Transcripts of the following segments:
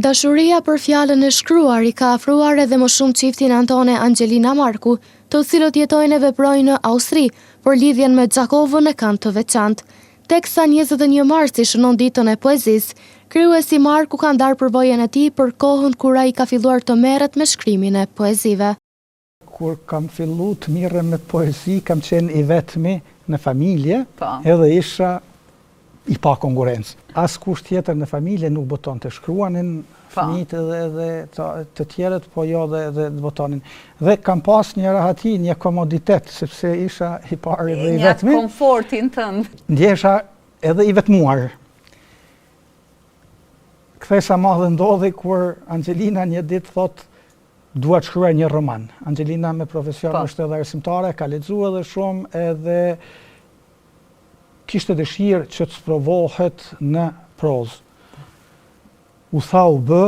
Dashuria për fjalën e shkruar I ka afruar edhe më shumë çiftin Antone Angelina Marku, të cilët jetojnë e veprojnë në Austri, por lidhjen me Xhakovën e kanë të veçantë. Teksa 21 marsi shënon ditën e poezisë, krijuesi Marku ka ndarë përvojën e tij për kohën kur ai ka filluar të merret me shkrimin e poezive. Kur kam filluar të mirrem me poezi, kam qenë I vetmi në familje, edhe isha I pa konkurrencë. Askush tjetër në familje nuk boton të shkruanin, fëmijët edhe të tjerët, po jo dhe të botonin. Dhe kam pas një rahati, një komoditet, sepse isha I pari dhe I vetmi. Një komfortin tënd. Ndjesha edhe I vetmuar. Kthesa madhe ndodhi kur Angelina një ditë thot dua të shkruaj një roman. Angelina me profesion është edhe arsimtare, ka lexuar edhe shumë edhe kishte dëshirë që të sprovohet në prozë. U tha u bë,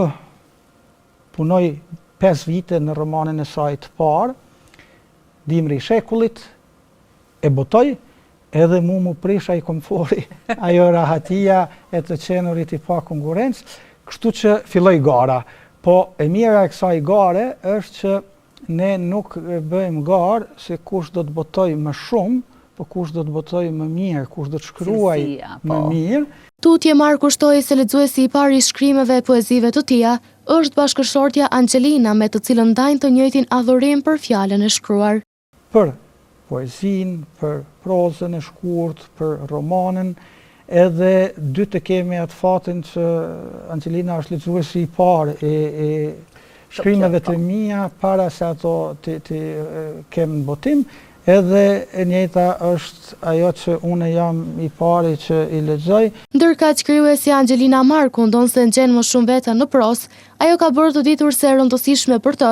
punoj 5 vite në romanin e saj të parë, Dimri I shekullit, e botoj, edhe mu prish ai komfori, ajo rahatia e të qenurit I pa konkurrencë, kështu që filloi gara. Po e mira e kësaj gare është që ne nuk bëjmë garë se kush do të botoj më shumë, po kush do të botoj më mirë, kush do të shkruaj më mirë. Tutje Marku shtoi se lexuesi I parë I shkrimeve e poezive të tija është bashkëshortja Angelina, me të cilën ndajnë të njëjtin adhurim për fjalën e shkruar. Për poezinë, për prozën e shkurt, për romanin, edhe dy të kemi atë fatin që Angelina është lexuesi I parë e shkrimeve të mia para se ato të kem në botim. Edhe e njëjta është ajo që unë jam I pari që I lexoj. Ndërkaq krijuesi Angelina Marku ndonse ngjen më shumë veten në prozë, ajo ka bërë të ditur se e rëndësishme për të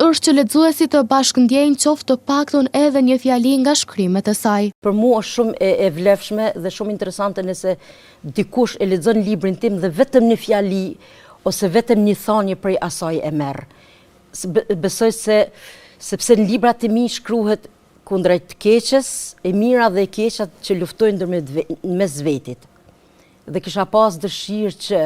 është që lexuesi të bashkëndjejnë qoftë të paktën edhe një fjali nga shkrimet e saj. Për mua është shumë e vlefshme dhe shumë interesante nëse dikush e lexon librin tim dhe vetëm një fjali ose vetëm një thënie prej asaj e merr. Besoj se sepse në librat e mi shkruhet kundrejt të keqes, e mira dhe e keqja që luftojnë mes vetit. Dhe kisha pas dëshirë që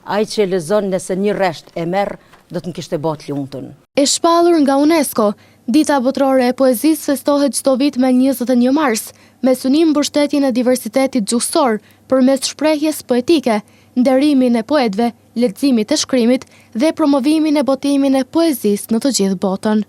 ai që e lexon nëse një resht e merr, do të më kishte bërë të lumtur. E shpallur nga UNESCO, Dita Botërore e Poezisë festohet çdo vit me 21 mars, me synim mbështetjen e diversitetit gjuhësor përmes shprehjes poetike, nderimin e poetëve, leximit e shkrimit dhe promovimin e botimin e poezisë në të gjithë botën.